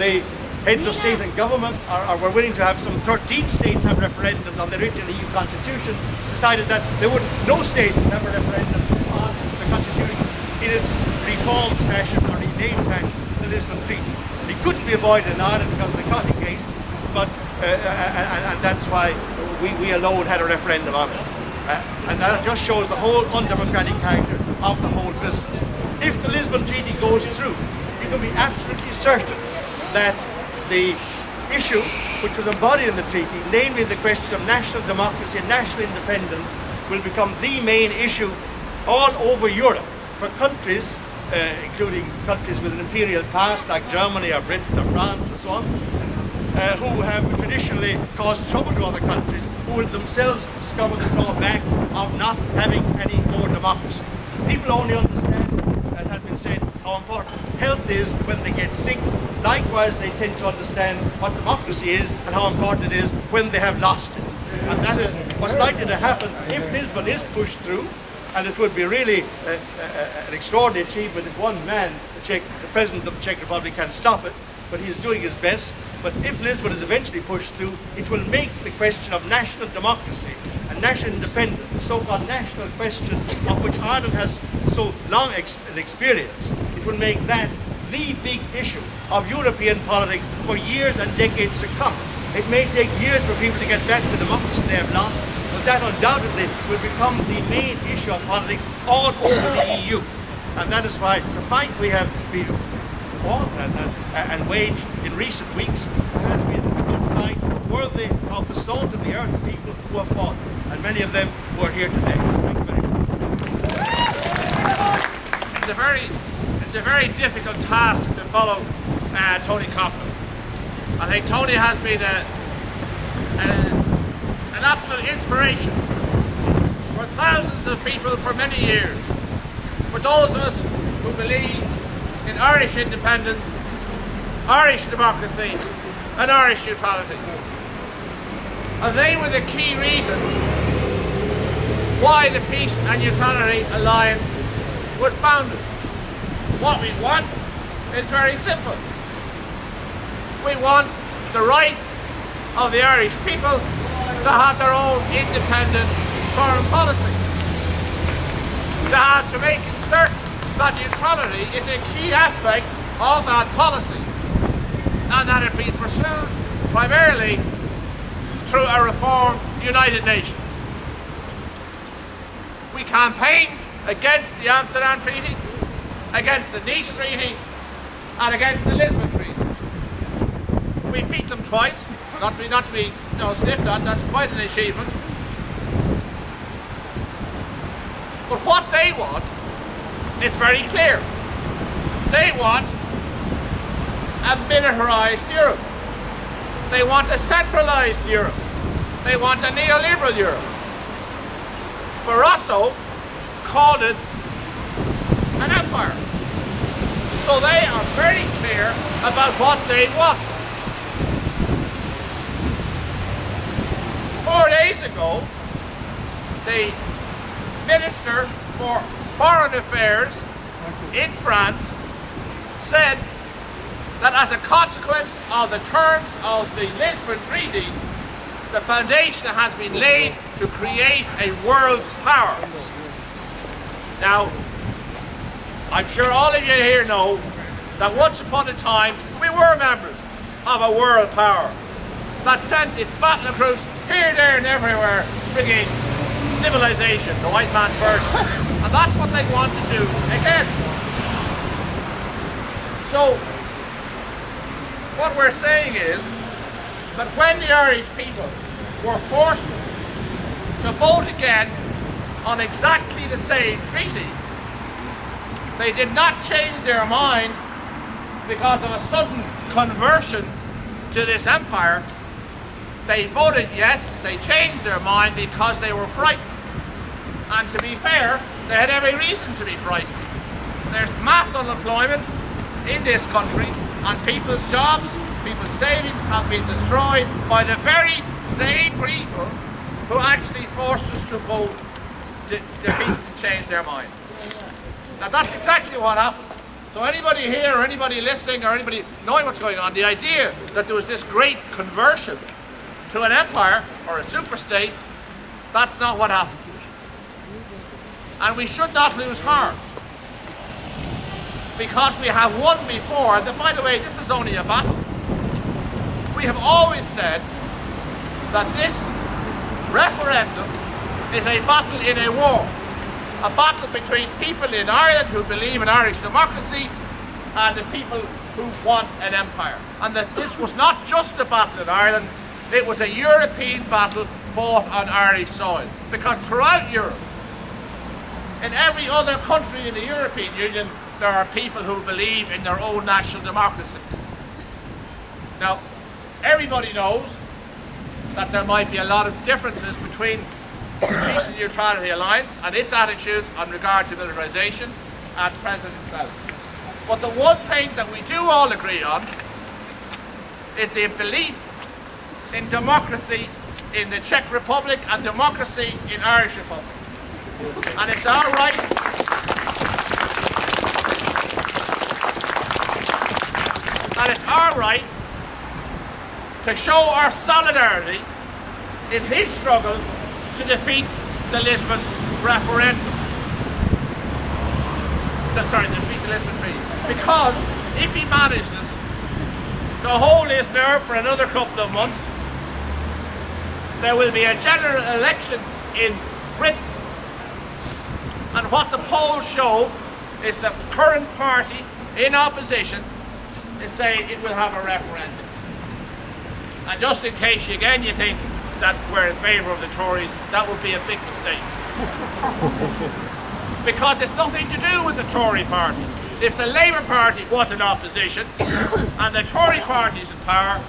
the heads of state and government were willing to have some 13 states have referendums on the original EU constitution, decided that no state would have a referendum on the constitution in its reformed fashion or renamed fashion, the Lisbon Treaty. It couldn't be avoided in Ireland because of the Cotty case, but and that's why we alone had a referendum on it. And that just shows the whole undemocratic character of the whole business. If the Lisbon Treaty goes through, you can be absolutely certain that the issue which was embodied in the treaty, namely the question of national democracy and national independence, will become the main issue all over Europe for countries, including countries with an imperial past like Germany or Britain or France and so on, who have traditionally caused trouble to other countries, who will themselves discover the drawback of not having any more democracy. People only understand, as has been said, how important health is when they get sick. Likewise, they tend to understand what democracy is and how important it is when they have lost it. And that is what's likely to happen if Lisbon is pushed through. And it would be really an extraordinary achievement if one man, the President of the Czech Republic, can stop it, but he's doing his best. But if Lisbon is eventually pushed through, it will make the question of national democracy and national independence, the so-called national question of which Ireland has so long an experience, it will make that the big issue of European politics for years and decades to come. It may take years for people to get back to the democracy they have lost, but that undoubtedly will become the main issue of politics all over the EU. And that is why the fight we have been fought and waged in recent weeks has been a good fight, worthy of the salt of the earth people who have fought, and many of them who are here today. Thank you very much. It's a very difficult task to follow Tony Coughlin. I think Tony has been an absolute inspiration for thousands of people for many years. For those of us who believe in Irish independence, Irish democracy and Irish neutrality. And they were the key reasons why the Peace and Neutrality Alliance was founded. What we want is very simple. We want the right of the Irish people to have their own independent foreign policy. To make it certain that neutrality is a key aspect of that policy, and that it be pursued primarily through a reformed United Nations. We campaigned against the Amsterdam Treaty, against the Nice Treaty, and against the Lisbon Treaty. We beat them twice, not to be sniffed at. That's quite an achievement. But what they want is very clear. They want a militarized Europe. They want a centralized Europe. They want a neoliberal Europe. Barroso called it an empire. So they are very clear about what they want. 4 days ago, the Minister for Foreign Affairs in France said that as a consequence of the terms of the Lisbon Treaty, the foundation has been laid to create a world power. Now, I'm sure all of you here know that once upon a time we were members of a world power that sent its battle troops here, there and everywhere, bringing civilization, the white man first. And that's what they want to do again. So, what we're saying is that when the Irish people were forced to vote again on exactly the same treaty, they did not change their mind because of a sudden conversion to this empire. They voted yes, they changed their mind because they were frightened. And to be fair, they had every reason to be frightened. There's mass unemployment in this country, and people's jobs, people's savings have been destroyed by the very same people who actually forced us to vote to change their mind. Now that's exactly what happened. So anybody here, or anybody listening, or anybody knowing what's going on, the idea that there was this great conversion to an empire or a superstate, that's not what happened. And we should not lose heart, because we have won before. And by the way, this is only a battle. We have always said that this referendum is a battle in a war. A battle between people in Ireland who believe in Irish democracy and the people who want an empire. And that this was not just a battle in Ireland, it was a European battle fought on Irish soil. Because throughout Europe, in every other country in the European Union, there are people who believe in their own national democracy. Now, everybody knows that there might be a lot of differences between the Peace and Neutrality Alliance and its attitudes on regard to militarisation and President Klaus. But the one thing that we do all agree on is the belief in democracy in the Czech Republic and democracy in Irish Republic. And it's our right to show our solidarity in his struggle to defeat the Lisbon referendum. Defeat the Lisbon Treaty. Because if he manages to hold his nerve for another couple of months, there will be a general election in Britain. And what the polls show is that the current party in opposition is saying it will have a referendum. And just in case again you think that we're in favour of the Tories, that would be a big mistake. Because it's nothing to do with the Tory party. If the Labour Party was in opposition and the Tory party is in power,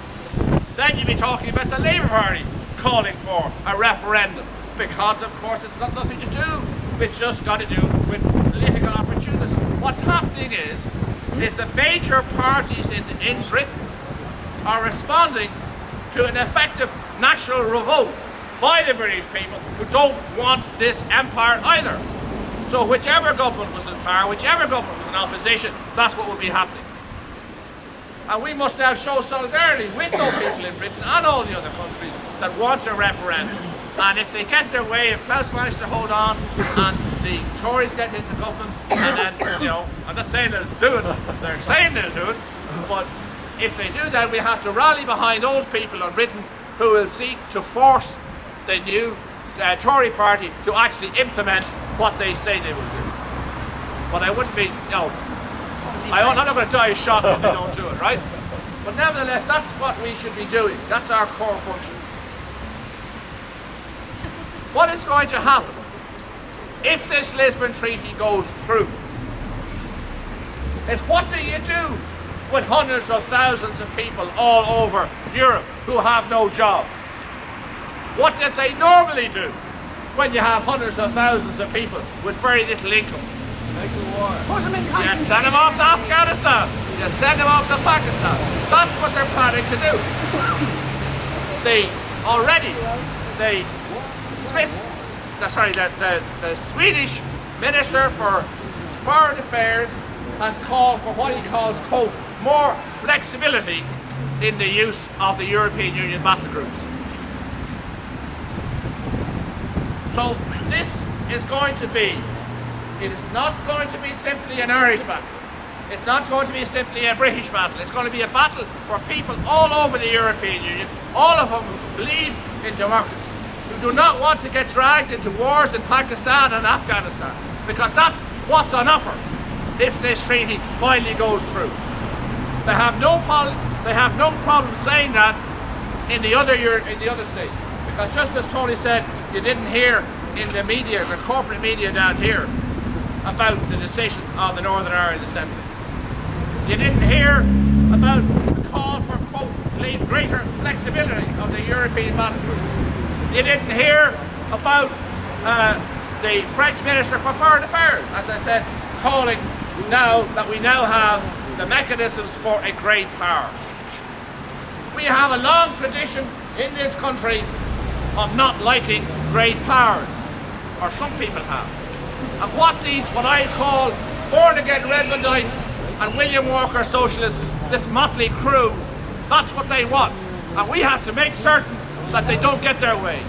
then you'd be talking about the Labour Party calling for a referendum. Because of course it's got nothing to do, it's just got to do with political opportunism. What's happening is the major parties in Britain are responding to an effective national revolt by the British people who don't want this empire either. So whichever government was in power, whichever government was in opposition, that's what will be happening. And we must now show solidarity with those people in Britain and all the other countries that want a referendum. And if they get their way, if Klaus managed to hold on and the Tories get into government, and then, you know, I'm not saying they'll do it, they're saying they'll do it, but if they do that, we have to rally behind those people in Britain who will seek to force the new Tory party to actually implement what they say they will do. But I wouldn't be, you know, I'm not going to die a shock if they don't do it, right? But nevertheless, that's what we should be doing. That's our core function. What is going to happen if this Lisbon Treaty goes through is what do you do with hundreds of thousands of people all over Europe who have no job? What did they normally do when you have hundreds of thousands of people with very little income? Make the war. You send them off to Afghanistan. You send them off to Pakistan. That's what they're planning to do. The Swedish Minister for Foreign Affairs has called for what he calls, quote, more flexibility in the use of the European Union battle groups. So this is going to be, it is not going to be simply an Irish battle. It's not going to be simply a British battle. It's going to be a battle for people all over the European Union, all of them who believe in democracy, who do not want to get dragged into wars in Pakistan and Afghanistan, because that's what's on offer if this treaty finally goes through. They have no problem saying that in the other states, because just as Tony said, you didn't hear in the media, the corporate media down here, about the decision of the Northern Ireland Assembly. You didn't hear about the call for, quote, greater flexibility of the European battle groups. You didn't hear about the French Minister for Foreign Affairs, as I said, calling now that we now have the mechanisms for a great power. We have a long tradition in this country of not liking great powers, or some people have. And what I call born-again Redmondites and William Walker socialists, this motley crew, that's what they want. And we have to make certain that they don't get their way.